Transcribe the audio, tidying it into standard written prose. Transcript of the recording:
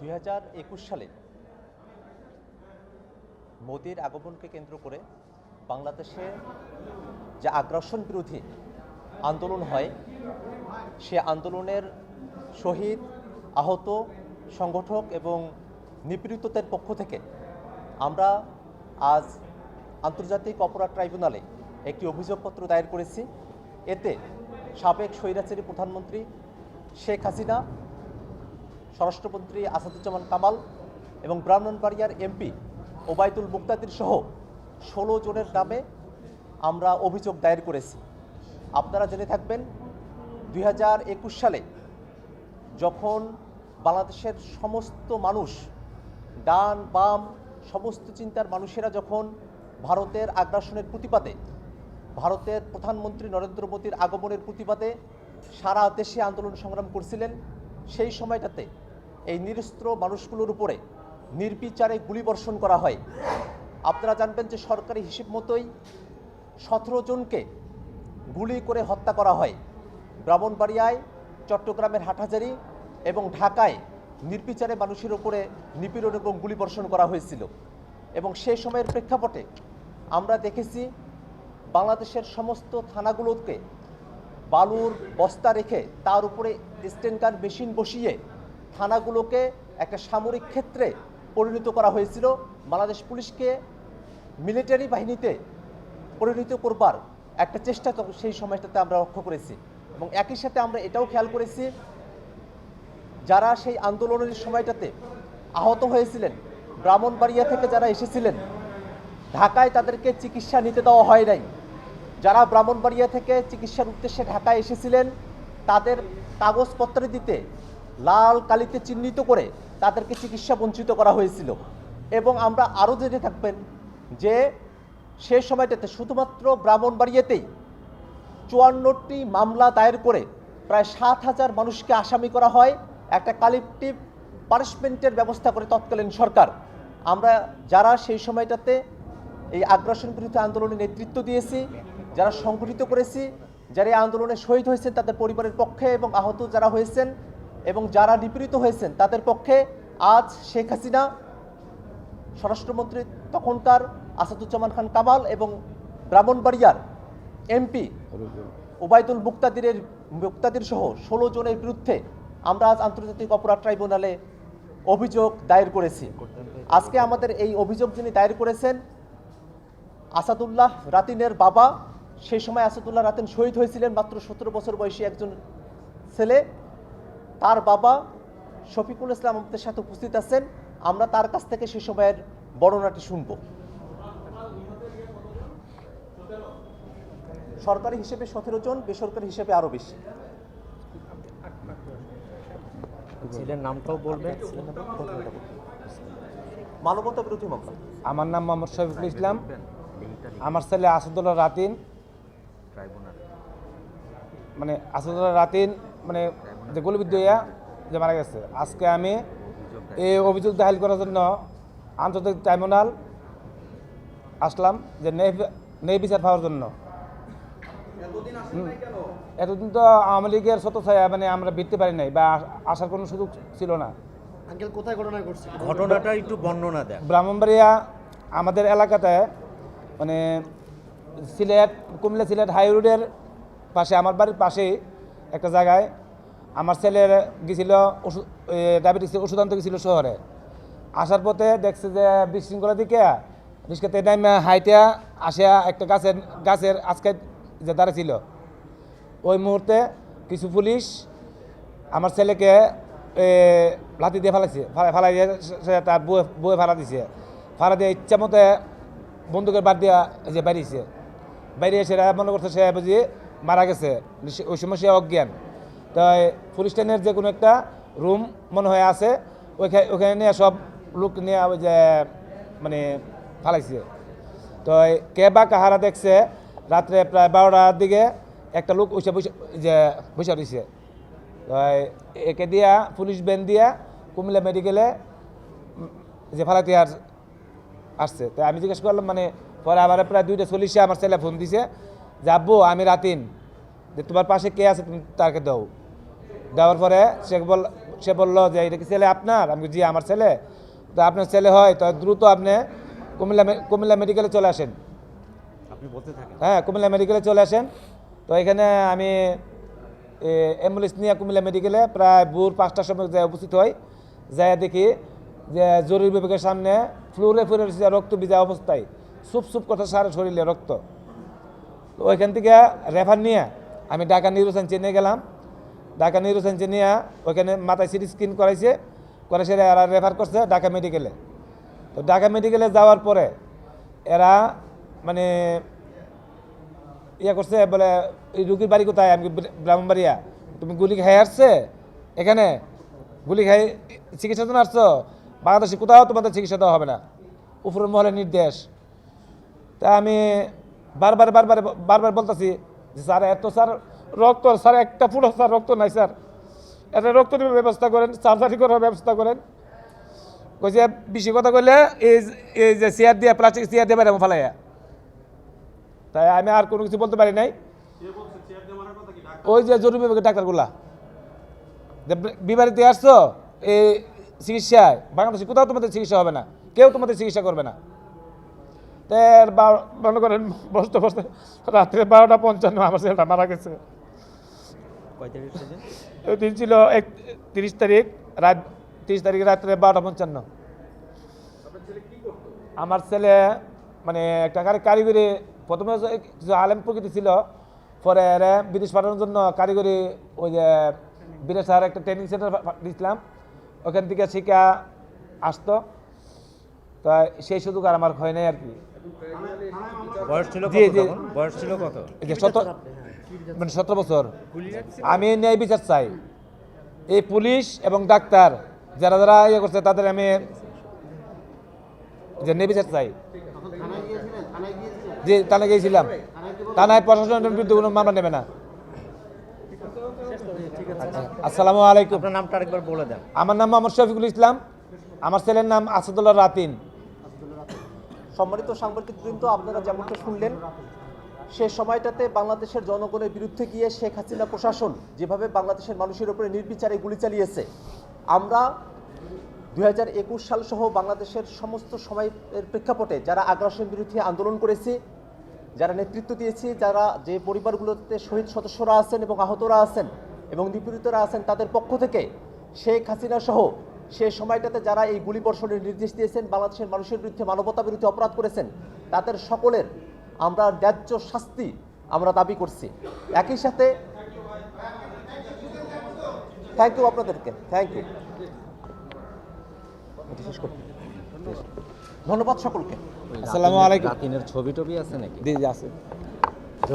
2021 সালে মোদির আগমনকে কেন্দ্র করে বাংলাদেশে যে আগ্রাসন বিরোধী আন্দোলন হয়, সে আন্দোলনের শহীদ, আহত, সংগঠক এবং নিপীড়িতদের পক্ষ থেকে আমরা আজ আন্তর্জাতিক অপরাধ ট্রাইব্যুনালে একটি অভিযোগপত্র দায়ের করেছি। এতে সাবেক স্বৈরাচারী প্রধানমন্ত্রী শেখ হাসিনা, স্বরাষ্ট্রমন্ত্রী আসাদুজ্জামান কামাল এবং ব্রাহ্মণবাড়িয়ার এমপি ওবায়দুল মুক্তাদির সহ 16 জনের নামে আমরা অভিযোগ দায়ের করেছি। আপনারা জেনে থাকবেন, 2021 সালে যখন বাংলাদেশের সমস্ত মানুষ, ডান বাম সমস্ত চিন্তার মানুষেরা যখন ভারতের আগ্রাসনের প্রতিবাদে, ভারতের প্রধানমন্ত্রী নরেন্দ্র মোদীর আগমনের প্রতিবাদে সারা দেশে আন্দোলন সংগ্রাম করছিলেন, সেই সময়টাতে এই নিরস্ত্র মানুষগুলোর উপরে নির্বিচারে গুলিবর্ষণ করা হয়। আপনারা জানবেন যে সরকারি হিসেব মতোই 17 জনকে গুলি করে হত্যা করা হয়। ব্রাহ্মণবাড়িয়ায়, চট্টগ্রামের হাটহাজারী এবং ঢাকায় নির্বিচারে মানুষের উপরে নিপীড়ন এবং গুলিবর্ষণ করা হয়েছিল। এবং সেই সময়ের প্রেক্ষাপটে আমরা দেখেছি বাংলাদেশের সমস্ত থানাগুলোকে বালুর বস্তা রেখে তার উপরে স্টেনগান মেশিন বসিয়ে থানাগুলোকে একটা সামরিক ক্ষেত্রে পরিণত করা হয়েছিল। বাংলাদেশ পুলিশকে মিলিটারি বাহিনীতে পরিণত করবার একটা চেষ্টা সেই সময়টাতে আমরা লক্ষ্য করেছি। এবং একই সাথে আমরা এটাও খেয়াল করেছি, যারা সেই আন্দোলনের সময়টাতে আহত হয়েছিলেন, ব্রাহ্মণবাড়িয়া থেকে যারা এসেছিলেন, ঢাকায় তাদেরকে চিকিৎসা নিতে দেওয়া হয় নাই। যারা ব্রাহ্মণবাড়িয়া থেকে চিকিৎসার উদ্দেশ্যে ঢাকায় এসেছিলেন, তাদের কাগজপত্র দিতে লাল কালিতে চিহ্নিত করে তাদেরকে চিকিৎসা বঞ্চিত করা হয়েছিল। এবং আমরা আরও জেনে থাকবেন যে সেই সময়টাতে শুধুমাত্র ব্রাহ্মণবাড়িয়াতেই 54টি মামলা দায়ের করে প্রায় 7,000 মানুষকে আসামি করা হয়। একটা কালেকটিভ পানিশমেন্টের ব্যবস্থা করে তৎকালীন সরকার। আমরা যারা সেই সময়টাতে এই আগ্রাসন বিরোধী আন্দোলনে নেতৃত্ব দিয়েছি, যারা সংগঠিত করেছি, যারা এই আন্দোলনে শহীদ হয়েছেন তাদের পরিবারের পক্ষে এবং আহত যারা হয়েছেন এবং যারা নিপীড়িত হয়েছেন তাদের পক্ষে আজ শেখ হাসিনা, স্বরাষ্ট্রমন্ত্রী তখনকার আসাদুজ্জামান কামাল এবং ব্রাহ্মণবাড়িয়ার এমপি ওবায়দুল মুক্তাদির সহ 16 জনের বিরুদ্ধে আমরা আজ আন্তর্জাতিক অপরাধ ট্রাইব্যুনালে অভিযোগ দায়ের করেছি। আজকে আমাদের এই অভিযোগ যিনি দায়ের করেছেন, আসাদুল্লাহ রাতিনের বাবা। সেই সময় আসাদুল্লাহ রাতিন শহীদ হয়েছিলেন, মাত্র 17 বছর বয়সী একজন ছেলে। তার বাবা শফিকুল ইসলাম আমাদের সাথে উপস্থিত আছেন। আমরা তার কাছ থেকে সেই সময়ের বর্ণনাটি শুনব। সরকারি হিসেবে 17 জন, বেসরকারি হিসেবে আরো বেশি। ছেলের নামটাও বলবেন। মানবতা বিরোধী মামলা। আমার নাম মোহাম্মদ শফিকুল ইসলাম। আমার ছেলে আসাদুল্লাহ রাতিন, আসাদুল্লাহ রাতিন যে গুলিবিদ্ধ হইয়া যে মারা গেছে। আজকে আমি এই অভিযোগ দাখিল করার জন্য আন্তর্জাতিক ট্রাইব্যুনাল আসলাম, যে ন্যায় বিচার পাওয়ার জন্য। এতদিন তো আওয়ামী লীগের ছত্রছায়া আমরা ভিড়তে পারি নাই বা আসার কোনো সুযোগ ছিল না। আঙ্কেল, কোথায় ঘটনা ঘটছে? ঘটনাটা একটু বর্ণনা দেন। ব্রাহ্মণবাড়িয়া আমাদের এলাকাতে, সিলেট, কুমিল্লা সিলেট হাই রোডের পাশে, আমার বাড়ির পাশেই একটা জায়গায় আমার ছেলের গেছিল ডায়াবেটিস ওষুধ আনতে গেছিল শহরে। আসার পথে দেখছে যে বিশৃঙ্খলা দিকে রিস্কাতে নামে হাইটা আসে একটা গাছের আজকে যে দাঁড়িয়েছিল। ওই মুহূর্তে কিছু পুলিশ আমার ছেলেকে লাঠি দিয়ে ফালাই দিয়ে সে তার বয়ে ফালা দিছে। ফালা দিয়ে ইচ্ছা মতে বন্দুকের বাদ দিয়া যে বেরিয়েছে। বাইরে এসে মনে করছে সে বুঝি মারা গেছে। ওই সময় সে অজ্ঞান। তাই পুলিশ স্টেশনের যে কোনো একটা রুম মনে হয় আছে, ওখানে নিয়ে সব লোক নিয়ে ওই যে ফালাইছে। তো কে বা কাহারা দেখছে রাত্রে প্রায় 12টার দিকে একটা লোক বসে রয়েছে। তো একে দিয়া পুলিশ ভ্যান দিয়া কুমিল্লা মেডিকেলে যে ফালাইতে আসছে। তো আমি জিজ্ঞেস করলাম, পরে আবার প্রায় 2:40 আমার ছেলে ফোন দিছে যে আব্বু আমি রাতিন, যে তোমার পাশে কে আছে তুমি তাকে দাও। দেওয়ার পরে সে সে বলল যে এটা কি ছেলে আপনার? আমি বলি, জি আমার ছেলে। তো আপনার ছেলে হয় তো দ্রুত আপনি কুমিল্লা মেডিকেলে চলে আসেন। আপনি বলতে থাকেন। হ্যাঁ, কুমিল্লা মেডিকেলে চলে আসেন। তো এখানে আমি অ্যাম্বুলেন্স নিয়ে কুমিল্লা মেডিকেলে প্রায় ভোর 5টার সময় যাই উপস্থিত হই। যাই দেখি যে জরুরি বিভাগের সামনে ফ্লোরে রক্ত ভিজা অবস্থায় সুপ কথা সারা শরীরে রক্ত। তো ওইখান থেকে রেফার নিয়ে আমি ঢাকা নিউরোসায়েন্সে নিয়ে গেলাম। ঢাকা নিউরোসায়েন্সে নিয়ে ওইখানে মাথায় সিটি স্ক্যান করাইছে, করে সেটা এরা রেফার করছে ঢাকা মেডিকেলে। তো ঢাকা মেডিকেলে যাওয়ার পরে এরা মানে ইয়ে করছে, বলে এই রুগীর বাড়ি কোথায়? আমি ব্রাহ্মণবাড়িয়া। তুমি গুলি খাই আসছে এখানে? গুলি খাই চিকিৎসার জন্য আসছো? বাংলাদেশে কোথাও তোমাদের চিকিৎসা দেওয়া হবে না, উপরের মহলে নির্দেশ। তা আমি বারবার বলতেছি যে স্যার এত স্যার রক্ত, স্যার একটা পুরো স্যার রক্ত নাই স্যার, এটা রক্ত নেওয়ার ব্যবস্থা করেন, সার্জারি করার ব্যবস্থা করেন। কইছে বেশি কথা কইলে এই যে চেয়ার দিয়ে, প্লাস্টিক চেয়ার দিয়ে বেড়াবো ফেলাইয়া। তাই আমি আর কোনো কিছু বলতে পারি নাই। ওই যে জরুরি বিভাগের ডাক্তারগুলা যে বিবাহিতে আসছো এই চিকিৎসায়, বাংলাদেশে কোথাও তোমাদের চিকিৎসা হবে না, কেউ তোমাদের চিকিৎসা করবে না। তার মনে করেন বসতে রাত্রে 12:55 আমার ছেলেটা মারা গেছে। কয় তারিখ ছিল? ওই দিন ছিল 30 তারিখ রাত, 30 তারিখ রাত্রে 12:55। আমার ছেলে মানে একটা কারিগরি, প্রথমে কিছু আলেম প্রকৃতি ছিল, পরে এরা বিদেশ পাঠানোর জন্য কারিগরি ওই যে বিদেশ একটা ট্রেনিং সেন্টার দিয়েছিলাম, ওখান থেকে শিক্ষা আসতো। তা সেই সুযোগ আর আমার হয় নাই আর কি। বয়স ছিল জি, কত জি। তখন? বয়স ছিল কত? এই যে 17 বছর। আমি ন্যায় বিচার চাই। এই পুলিশ এবং ডাক্তার যারা যারা ইয়ে করছে তাদের আমি যে ন্যায় বিচার চাই। জি, থানায় গিয়েছিলাম। থানায় প্রশাসনের বিরুদ্ধে কোনো মামলা নেবে না। আসসালামু আলাইকুম। আপনার নামটা আরেকবার বলে দেন। আমার নাম মোহাম্মদ শফিকুল ইসলাম, আমার ছেলের নাম আসাদুল্লাহ রাতিন। সম্মানিত সাংবাদিকবৃন্দ, আপনারা যেমনটা শুনলেন, সে সময়টাতে বাংলাদেশের জনগণের বিরুদ্ধে গিয়ে শেখ হাসিনা প্রশাসন যেভাবে বাংলাদেশের মানুষের উপরে নির্বিচারে গুলি চালিয়েছে, আমরা 2021 সাল সহ বাংলাদেশের সমস্ত সময়ের প্রেক্ষাপটে যারা আগ্রাসন বিরোধী আন্দোলন করেছি, যারা নেতৃত্ব দিয়েছি, যারা যে পরিবারগুলোতে শহীদ সদস্যরা আছেন এবং আহতরা আছেন এবং নিপীড়িতরা আছেন, তাদের পক্ষ থেকে শেখ হাসিনা সহ সেই সময়টাতে যারা এই গুলিবর্ষণের নির্দেশ দিয়েছেন, বাংলাদেশের মানুষের বিরুদ্ধে মানবতা বিরোধী অপরাধ করেছেন, তাদের সকলের আমরা ন্যায্য শাস্তি আমরা দাবি করছি। একই সাথে থ্যাংক ইউ আপনাদেরকে, থ্যাংক ইউ, ধন্যবাদ সকলকে। আসসালামু আলাইকুম। রাতিনের ছবি টবি আছে নাকি? জি, আছে।